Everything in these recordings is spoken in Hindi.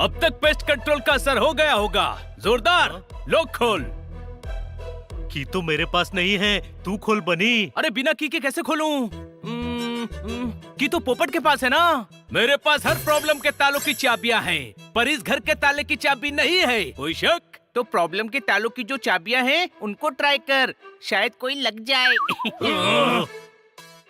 अब तक पेस्ट कंट्रोल का असर हो गया होगा। जोरदार, लोग खोल। की तो मेरे पास नहीं है, तू खोल बनी। अरे बिना की के कैसे खोलूं? की तो पोपट के पास है ना। मेरे पास हर प्रॉब्लम के तालों की चाबियां हैं, पर इस घर के ताले की चाबी नहीं है। कोई शक? तो प्रॉब्लम के तालों की जो चाबियां हैं उनको ट्राई कर, शायद कोई लग जाए।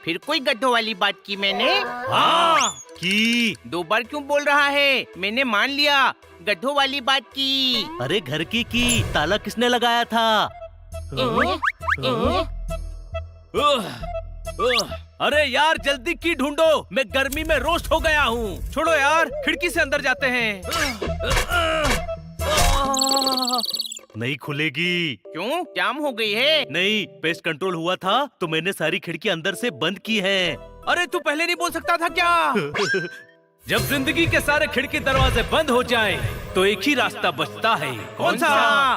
फिर कोई गड्ढों वाली बात की मैंने? हाँ। की 2 बार क्यों बोल रहा है? मैंने मान लिया, गड्ढों वाली बात की। अरे घर की ताला किसने लगाया था? अरे यार जल्दी की ढूंढो, मैं गर्मी में रोस्ट हो गया हूँ। छोड़ो यार, खिड़की से अंदर जाते हैं। नहीं खुलेगी। क्यों, जाम हो गई है? नहीं, पेस्ट कंट्रोल हुआ था तो मैंने सारी खिड़की अंदर से बंद की है। अरे तू पहले नहीं बोल सकता था क्या? जब जिंदगी के सारे खिड़की दरवाजे बंद हो जाएं, तो एक ही रास्ता बचता है। कौन सा?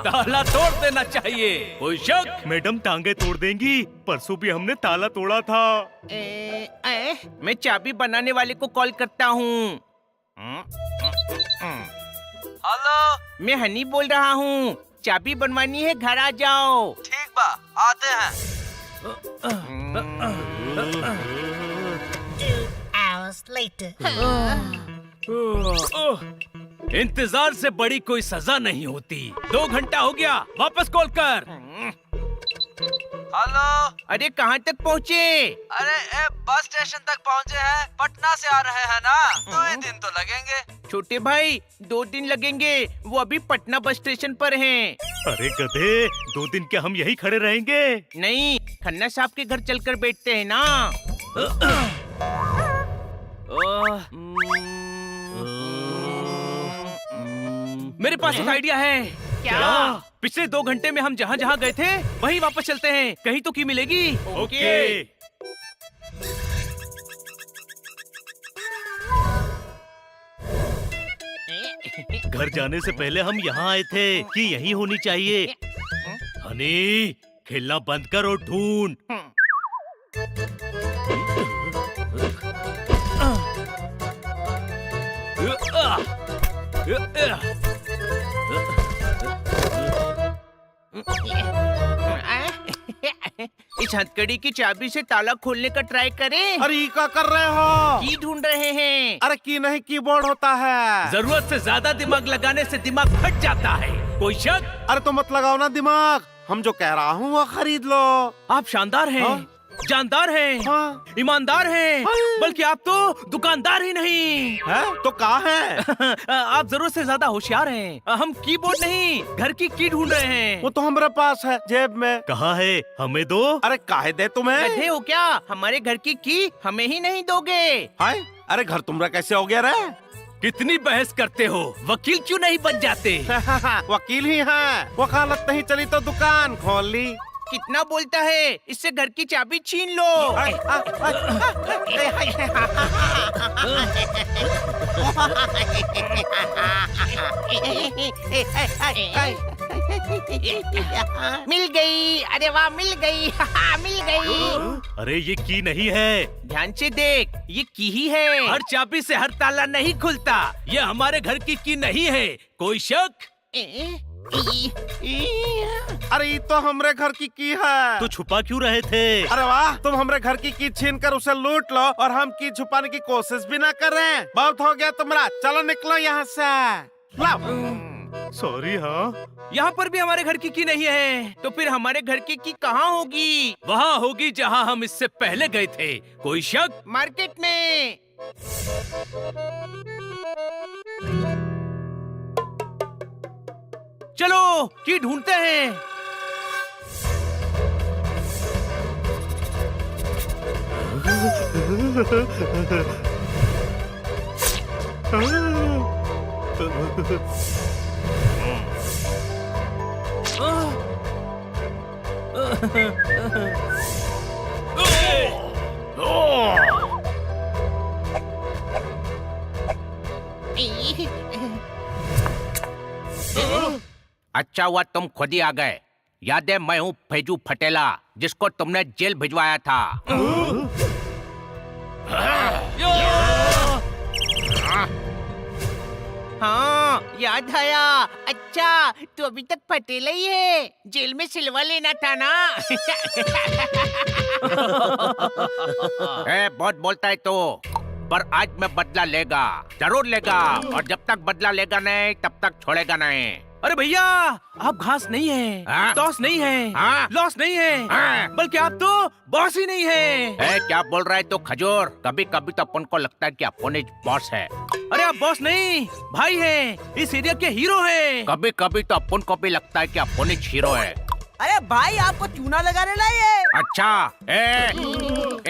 ताला तोड़ देना चाहिए। कोई शक? मैडम टांगे तोड़ देंगी, परसों भी हमने ताला तोड़ा था। मैं चाबी बनाने वाले को कॉल करता हूँ। हेलो, मैं हनी बोल रहा हूँ, चाबी बनवानी है, घर आ जाओ। ठीक बा, आते हैं। 2 hours later. इंतजार से बड़ी कोई सजा नहीं होती। 2 घंटा हो गया, वापस कॉल कर। हेलो, अरे कहाँ तक पहुँचे? अरे बस स्टेशन तक पहुँचे हैं। पटना से आ रहे हैं ना, 2 दिन तो लगेंगे। छोटे भाई, 2 दिन लगेंगे, वो अभी पटना बस स्टेशन पर हैं। अरे गधे, 2 दिन क्या हम यही खड़े रहेंगे? नहीं, खन्ना साहब के घर चलकर बैठते हैं ना। मेरे पास एक आइडिया है। क्या? पिछले 2 घंटे में हम जहाँ जहाँ गए थे वहीं वापस चलते हैं, कहीं तो की मिलेगी। ओके। घर जाने से पहले हम यहाँ आए थे कि यही होनी चाहिए। हनी, खेलना बंद कर और ढूंढ। इस हथकड़ी की चाबी से ताला खोलने का ट्राई करें। अरे ये क्या कर रहे हो? की ढूंढ रहे हैं। अरे की नहीं, कीबोर्ड होता है। जरूरत से ज्यादा दिमाग लगाने से दिमाग फट जाता है। कोई शक? अरे तो मत लगाओ ना दिमाग, हम जो कह रहा हूँ वो खरीद लो। आप शानदार हैं, हाँ? जानदार हैं, हाँ? ईमानदार हैं, बल्कि आप तो दुकानदार ही नहीं। है? तो कहाँ है? आप जरूरत से ज्यादा होशियार हैं। हम कीबोर्ड नहीं, घर की की ढूंढ रहे हैं। वो तो हमारे पास है, जेब में। कहाँ है? हमें दो। अरे काहे दे तुम्हें? गधे हो क्या? हमारे घर की हमें ही नहीं दोगे? हाय, अरे घर तुम्हारा कैसे हो गया रे? कितनी बहस करते हो, वकील क्यों नहीं बन जाते? वकील ही है, वकालत नहीं चली तो दुकान खोल ली। कितना बोलता है, इससे घर की चाबी छीन लो। मिल गई, अरे वाह, मिल गई। मिल गई। अरे ये की नहीं है। ध्यान से देख, ये की ही है। हर चाबी से हर ताला नहीं खुलता, ये हमारे घर की नहीं है। कोई शक? अरे ये तो हमरे घर की है। तो छुपा क्यों रहे थे? अरे वाह, तुम हमरे घर की छीन कर उसे लूट लो और हम की छुपाने की कोशिश भी ना कर रहे हैं। बहुत हो गया तुम्हारा, चलो निकलो यहाँ से। लाओ। सॉरी। हाँ, यहाँ पर भी हमारे घर की नहीं है। तो फिर हमारे घर की कहाँ होगी? वहाँ होगी जहाँ हम इससे पहले गए थे। कोई शक? मार्केट में। चलो की ढूंढते हैं। अच्छा हुआ तुम खुद ही आ गए। याद है, मैं हूँ फैजू फटेला, जिसको तुमने जेल भिजवाया था। हाँ याद आया। अच्छा तू अभी तक पटेला ही है, जेल में सिलवा लेना था ना। बहुत बोलता है तो, पर आज मैं बदला लेगा, जरूर लेगा। और जब तक बदला लेगा नहीं तब तक छोड़ेगा नहीं। अरे भैया, आप घास नहीं है, हाँ? टॉस नहीं है, हाँ? लॉस नहीं है, हाँ? बल्कि आप तो बॉस ही नहीं है। क्या बोल रहा है तो खजूर? कभी कभी तो अपन को लगता है कि अपन बॉस है। अरे आप बॉस नहीं, भाई हैं, इस एरिया के हीरो हैं। कभी कभी तो अपन को भी लगता है कि अपन हीरो है। अरे भाई आपको चूना लगाने लाए। अच्छा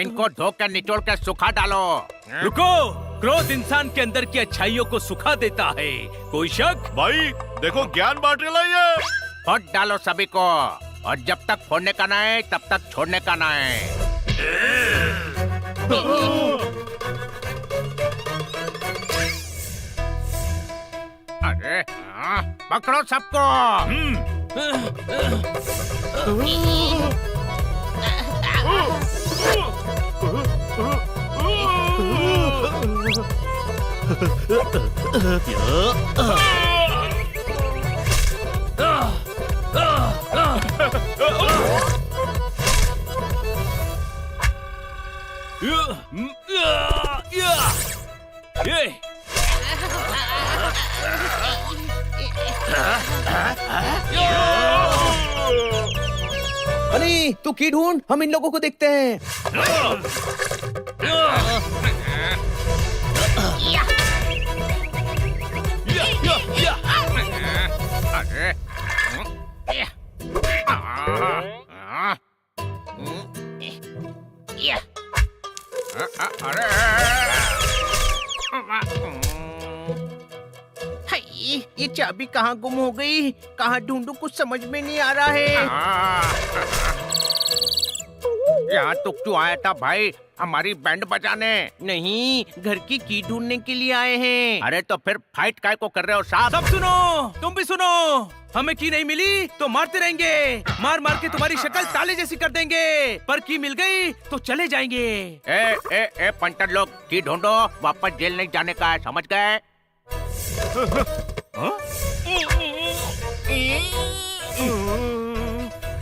इनको धो के निचोड़ के सुखा डालो। रुको, क्रोध इंसान के अंदर की अच्छाइयों को सुखा देता है। कोई शक? भाई देखो ज्ञान बांटेला ये। फोड़ डालो सभी को, और जब तक फोड़ने का ना है तब तक छोड़ने का ना है। अरे पकड़ो सबको। अरे तू की ढूंढ, हम इन लोगों को देखते हैं। ये चाबी कहाँ गुम हो गई? कहाँ ढूंढूं, कुछ समझ में नहीं आ रहा है। यहाँ तो क्यों आया था भाई? हमारी बैंड बजाने? नहीं, घर की ढूंढने के लिए आए हैं। अरे तो फिर फाइट काय को कर रहे हो साहब? सब सुनो, तुम भी सुनो। हमें की नहीं मिली तो मारते रहेंगे, मार मार के तुम्हारी शक्ल ताले जैसी कर देंगे। पर की मिल गई तो चले जाएंगे। ए पंटर लोग, की ढूंढो, वापस जेल नहीं जाने का है, समझ गए?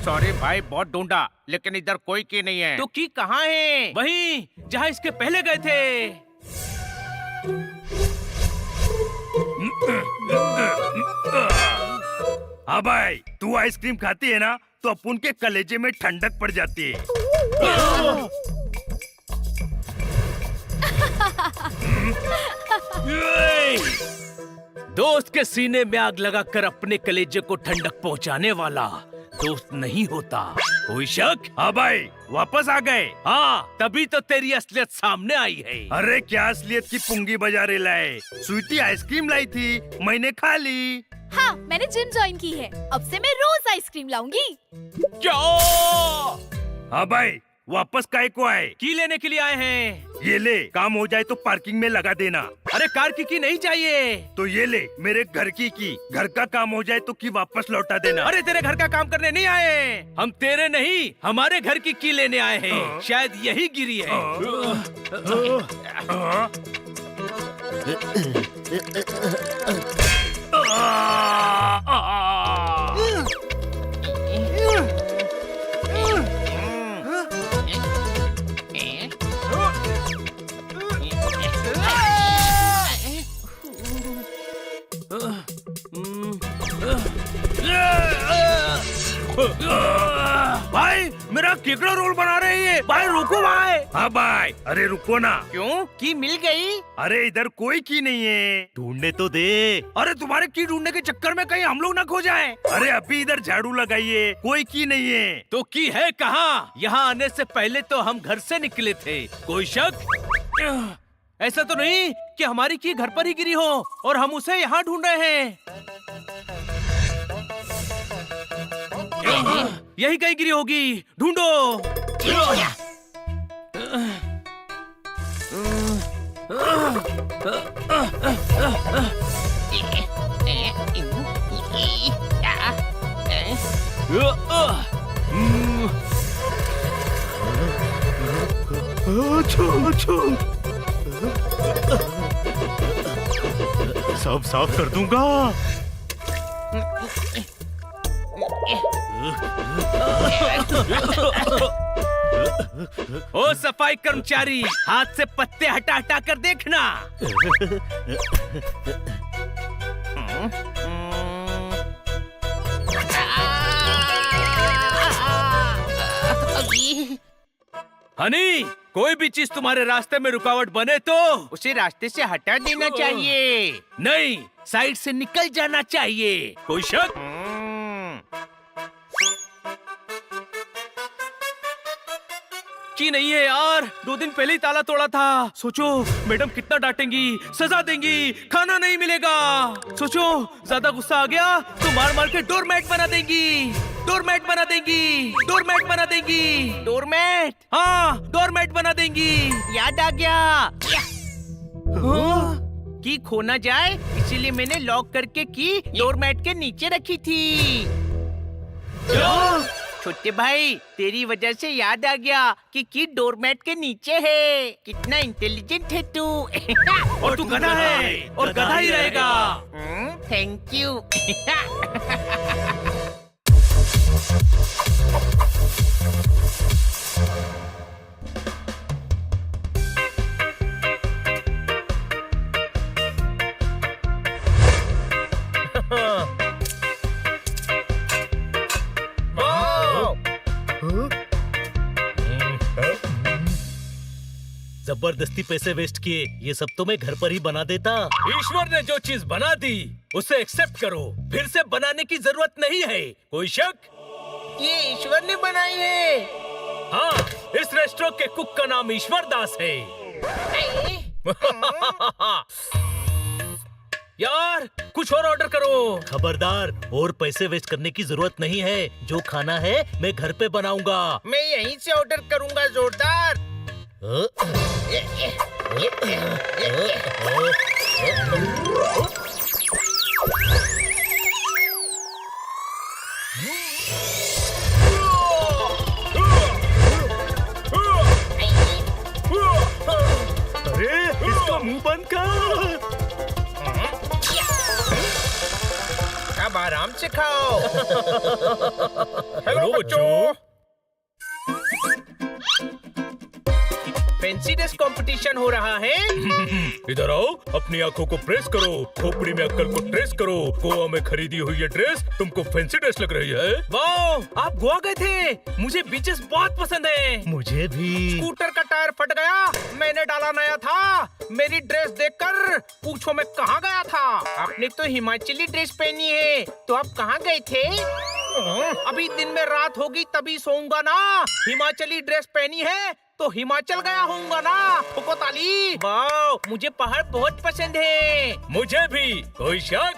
सॉरी भाई, बहुत ढूंढा लेकिन इधर कोई की नहीं है। तो की कहाँ है? वहीं जहाँ इसके पहले गए थे। हाँ भाई, तू आइसक्रीम खाती है ना तो अपन के कलेजे में ठंडक पड़ जाती है। दोस्त के सीने में आग लगाकर अपने कलेजे को ठंडक पहुंचाने वाला दोस्त नहीं होता। कोई शक? हाँ भाई, वापस आ गए। हाँ, तभी तो तेरी असलियत सामने आई है। अरे क्या असलियत की पुंगी बजा रहे लाए? स्वीटी आइसक्रीम लाई थी, मैंने खा ली। हाँ, मैंने जिम ज्वाइन की है, अब से मैं रोज आइसक्रीम लाऊंगी। क्या? हाँ भाई, वापस काय को आए? की लेने के लिए आए हैं। ये ले, काम हो जाए तो पार्किंग में लगा देना। अरे कार की नहीं चाहिए। तो ये ले, मेरे घर की, घर का काम हो जाए तो की वापस लौटा देना। अरे तेरे घर का काम करने नहीं आए, हम तेरे नहीं हमारे घर की लेने आए हैं। शायद यही गिरी है। भाई मेरा केकड़ा रोल बना रहे हैं। भाई रुको भाई। हाँ भाई, अरे रुको ना। क्यों? की मिल गई? अरे इधर कोई की नहीं है, ढूंढने तो दे। अरे तुम्हारे की ढूंढने के चक्कर में कहीं हम लोग न खो जाएं। अरे अभी इधर झाड़ू लगाइए, कोई की नहीं है। तो की है कहाँ? यहाँ आने से पहले तो हम घर से निकले थे। कोई शक? ऐसा तो नहीं कि हमारी की घर पर ही गिरी हो और हम उसे यहाँ ढूंढ रहे हैं। यही कहीं गिरी होगी, ढूंढो। सब साफ कर दूंगा। ओ सफाई कर्मचारी, हाथ से पत्ते हटा हटा कर देखना। हनी, कोई भी चीज तुम्हारे रास्ते में रुकावट बने तो उसे रास्ते से हटा देना चाहिए। नहीं, साइड से निकल जाना चाहिए। कोई शक? कि नहीं है यार, 2 दिन पहले ही ताला तोड़ा था। सोचो मैडम कितना डांटेंगी, सजा देंगी, खाना नहीं मिलेगा। सोचो ज्यादा गुस्सा आ गया तो मार मार के डोरमैट बना देंगी, डोरमैट बना देंगी, डोरमैट बना देंगी। डोरमैट? हाँ, डोरमैट बना देंगी। याद आ गया। की खो ना जाए इसीलिए मैंने लॉक करके की डोरमैट के नीचे रखी थी। छोटे भाई, तेरी वजह से याद आ गया कि की डोरमैट के नीचे है। कितना इंटेलिजेंट है तू। और तू गधा है और गधा ही रहेगा। Thank you. जबरदस्ती पैसे वेस्ट किए, ये सब तो मैं घर पर ही बना देता। ईश्वर ने जो चीज बना दी उसे एक्सेप्ट करो, फिर से बनाने की जरूरत नहीं है। कोई शक? ये ईश्वर ने बनाई है। हाँ, इस रेस्टोरेंट के कुक का नाम ईश्वर दास है। यार कुछ और ऑर्डर करो। खबरदार, और पैसे वेस्ट करने की जरूरत नहीं है। जो खाना है मैं घर पे बनाऊंगा। मैं यहीं से ऑर्डर करूंगा जोरदार। अरे इसका मुंह बंद कर। अब आराम से खाओ। हेलो बच्चों। फैंसी ड्रेस कंपटीशन हो रहा है। इधर आओ, अपनी आंखों को प्रेस करो, खोपड़ी में अक्कल को ट्रेस करो। गोवा में खरीदी हुई ये ड्रेस तुमको फैंसी ड्रेस लग रही है। वाह, आप गोवा गए थे? मुझे बीचेस बहुत पसंद है। मुझे भी। स्कूटर का टायर फट गया, मैंने डाला नया था। मेरी ड्रेस देखकर पूछो मैं कहाँ गया था। आपने तो हिमाचली ड्रेस पहनी है, तो आप कहाँ गए थे? अभी दिन में रात होगी तभी सोऊंगा ना। हिमाचली ड्रेस पहनी है तो हिमाचल गया होऊंगा ना। ठोको ताली। वाह, मुझे पहाड़ बहुत पसंद है। मुझे भी। कोई शक?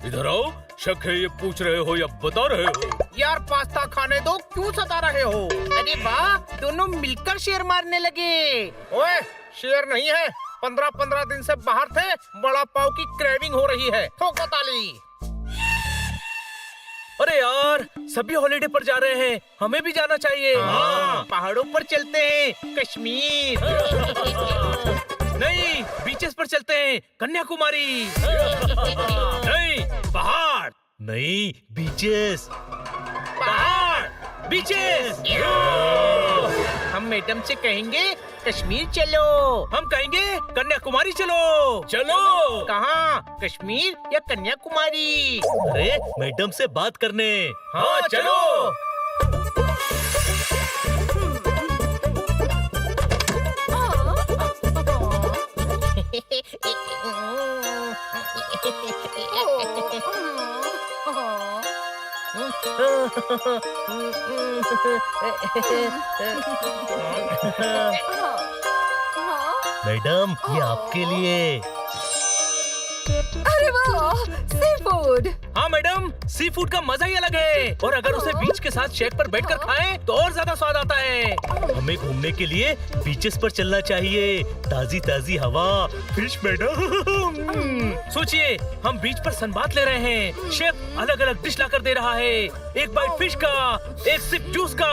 इधर आओ, शक है ये पूछ रहे हो या बता रहे हो? यार पास्ता खाने दो, क्यों सता रहे हो? अरे वाह, दोनों मिलकर शेर मारने लगे। ओए, शेर नहीं है, 15-15 दिन से बाहर थे, बड़ा पाव की क्रेविंग हो रही है। ठोको ताली। अरे यार, सभी हॉलिडे पर जा रहे हैं, हमें भी जाना चाहिए। हाँ, पहाड़ों पर चलते हैं, कश्मीर। नहीं, बीचेस पर चलते हैं, कन्याकुमारी। नहीं, पहाड़। नहीं, बीचेस। पहाड़, बीचेस। हम मैडम से कहेंगे कश्मीर चलो। हम कहेंगे कन्याकुमारी चलो। चलो। कहाँ, कश्मीर या कन्याकुमारी? अरे मैडम से बात करने। हाँ चलो। मैडम, ये आपके लिए। अरे वाह, सी फूड। हाँ मैडम, सी फूड का मजा ही अलग है, और अगर उसे बीच के साथ शेक पर बैठकर खाएं तो और ज्यादा स्वाद आता है। हमें घूमने के लिए बीचेस पर चलना चाहिए। ताजी ताजी हवा, फिश मैडम। सोचिए, हम बीच पर सनबाथ ले रहे हैं, शेफ अलग अलग डिश लाकर दे रहा है। एक बाइट फिश का, एक सिप जूस का।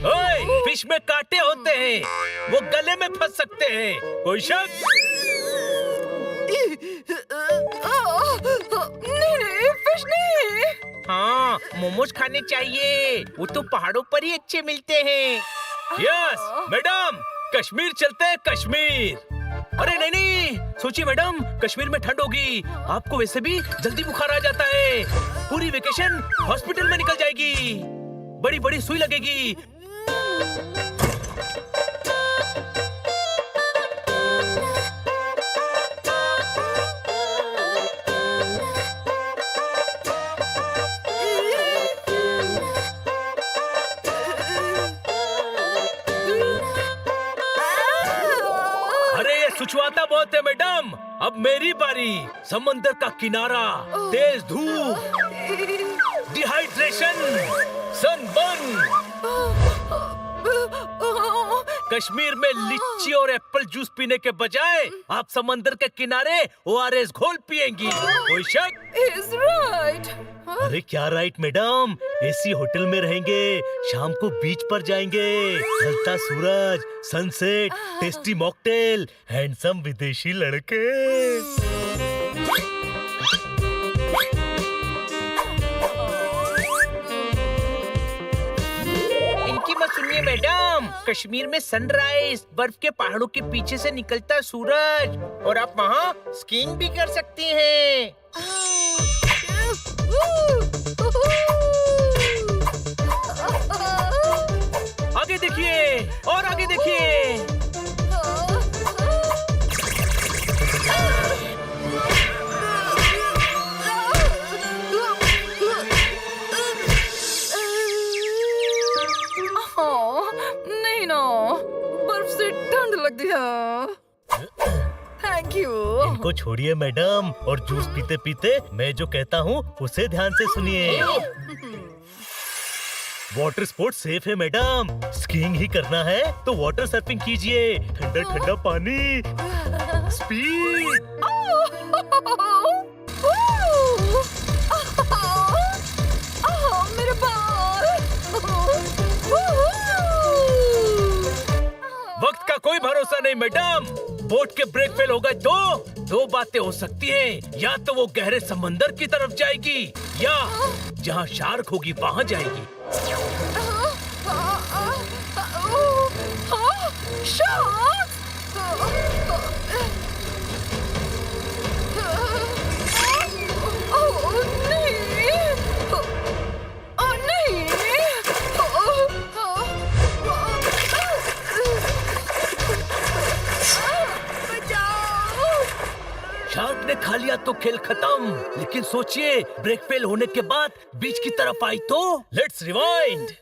ओए, फिश में कांटे होते हैं, वो गले में फंस सकते हैं। कोई शक? हाँ, मोमोज खाने चाहिए। वो तो पहाड़ों पर ही अच्छे मिलते हैं। यस मैडम, कश्मीर चलते हैं कश्मीर। अरे नहीं नहीं, सोचिए मैडम, कश्मीर में ठंड होगी, आपको वैसे भी जल्दी बुखार आ जाता है, पूरी वेकेशन हॉस्पिटल में निकल जाएगी, बड़ी बड़ी सुई लगेगी। सुचवाता बहुत है मैडम, अब मेरी बारी। समंदर का किनारा, तेज धूप, डिहाइड्रेशन, सनबर्न। कश्मीर में लिच्ची और एप्पल जूस पीने के बजाय आप समंदर के किनारे ORS घोल पिएंगी। कोई शक? He's right. अरे क्या राइट मैडम, एसी होटल में रहेंगे, शाम को बीच पर जाएंगे, ढलता सूरज, सनसेट, टेस्टी मॉकटेल, हैंडसम विदेशी लड़के। इनकी मत सुनिए मैडम, कश्मीर में सनराइज, बर्फ के पहाड़ों के पीछे से निकलता सूरज, और आप वहाँ स्कीइंग भी कर सकती हैं। आगे देखिए और आगे देखिए। नहीं ना, बर्फ से ठंड लगती है। Thank you. इनको छोड़िए मैडम, और जूस पीते पीते मैं जो कहता हूँ उसे ध्यान से सुनिए। वाटर स्पोर्ट्स सेफ है मैडम, स्कीइंग ही करना है तो वाटर सर्फिंग कीजिए, ठंडा ठंडा पानी, स्पीड। मेरे बाल। वक्त का कोई भरोसा नहीं मैडम, बोट के ब्रेक फेल हो गए तो दो बातें हो सकती हैं, या तो वो गहरे समंदर की तरफ जाएगी या जहाँ शार्क होगी वहाँ जाएगी। शार्क ने खा लिया तो खेल खत्म, लेकिन सोचिए ब्रेक फेल होने के बाद बीच की तरफ आई तो। Let's rewind.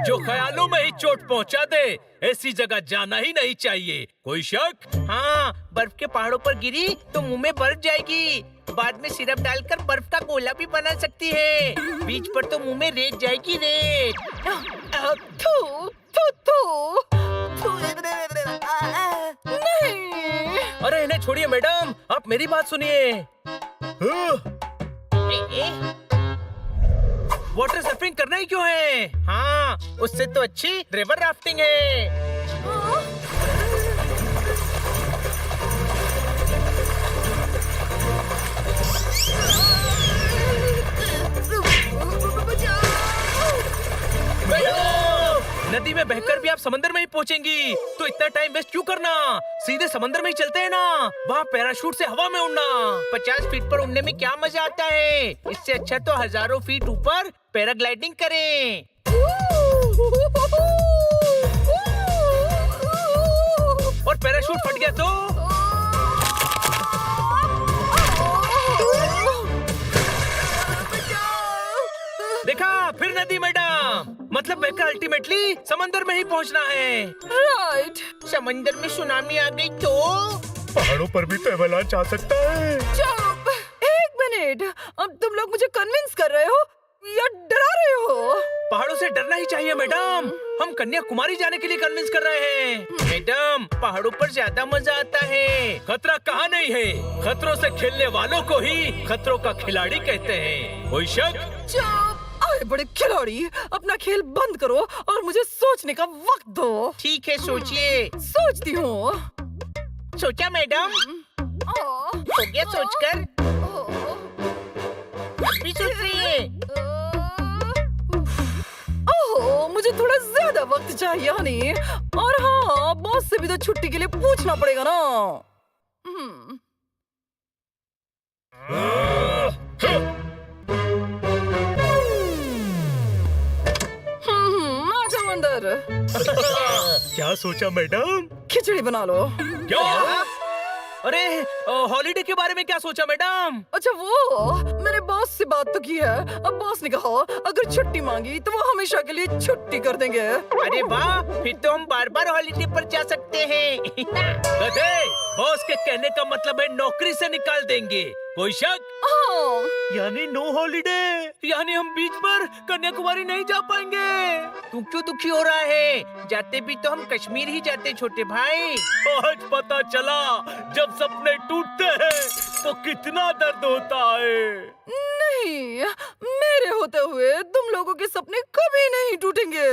जो ख्यालों में ही चोट पहुंचा दे, ऐसी जगह जाना ही नहीं चाहिए। कोई शक? हाँ, बर्फ के पहाड़ों पर गिरी तो मुंह में बर्फ जाएगी, बाद में सिरप डालकर बर्फ का गोला भी बना सकती है, बीच पर तो मुंह में रेत जाएगी, रेत। नहीं। अरे इन्हें छोड़िए मैडम, आप मेरी बात सुनिए। वाटर सर्फिंग करना ही क्यों है? हाँ, उससे तो अच्छी रिवर राफ्टिंग है। नदी में बहकर भी आप समंदर में ही पहुंचेंगी, तो इतना टाइम वेस्ट क्यों करना? सीधे समंदर में ही चलते हैं ना, वहाँ पैराशूट से हवा में उड़ना। 50 फीट पर उड़ने में क्या मजा आता है? इससे अच्छा तो हजारों फीट ऊपर पैराग्लाइडिंग करें। और पैराशूट फट गया तो? देखा, फिर नदी मैडम, मतलब बहकर अल्टीमेटली समंदर में ही पहुंचना है। राइट। समंदर में सुनामी आ गई तो? पहाड़ों पर भी तो एवलांच आ सकता है। चुप! एक मिनट, अब तुम लोग मुझे कन्विंस कर रहे हो? या डरा रहे हो? पहाड़ों से डरना ही चाहिए मैडम। हम कन्याकुमारी जाने के लिए कन्विंस कर रहे हैं। मैडम, पहाड़ों पर ज्यादा मजा आता है। खतरा कहाँ नहीं है, खतरों से खेलने वालों को ही खतरों का खिलाड़ी कहते हैं। कोई शक? चुप! आए बड़े खिलाड़ी, अपना खेल बंद करो और मुझे सोचने का वक्त दो। ठीक है, सोचिए। सोचती हूँ। सोचा मैडम? हो गया सोचकर? अब भी सोच रही है? ओह, मुझे थोड़ा ज्यादा वक्त चाहिए हनी। और हाँ, बॉस से भी तो छुट्टी के लिए पूछना पड़ेगा ना। आ जाओ अंदर। क्या सोचा मैडम? खिचड़ी बना लो। क्या? अरे, हॉलीडे के बारे में क्या सोचा मैडम? अच्छा वो, मैंने बॉस से बात तो की है। अब बॉस ने कहा अगर छुट्टी मांगी तो वो हमेशा के लिए छुट्टी कर देंगे। अरे वाह, फिर तो हम बार बार हॉलीडे पर जा सकते हैं। गधे, बॉस के कहने का मतलब है नौकरी से निकाल देंगे। कोई शक? हाँ। यानी नो हॉलीडे। यानी हम बीच पर कन्याकुमारी नहीं जा पाएंगे। तू क्यों दुखी हो रहा है? जाते भी तो हम कश्मीर ही जाते छोटे भाई। आज पता चला जब सपने टूटते हैं तो कितना दर्द होता है। नहीं, मेरे होते हुए तुम लोगों के सपने कभी नहीं टूटेंगे।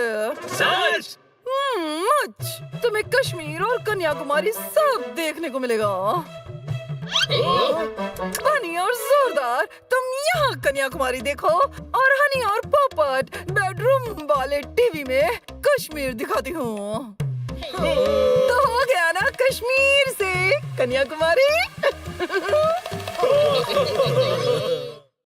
सच? मच। तुम्हें कश्मीर और कन्याकुमारी सब देखने को मिलेगा। हनी और जोरदार, तुम यहाँ कन्याकुमारी देखो और हनी और पोपट बेडरूम वाले टीवी में कश्मीर दिखाती हूँ। तो हो गया ना कश्मीर से कन्याकुमारी।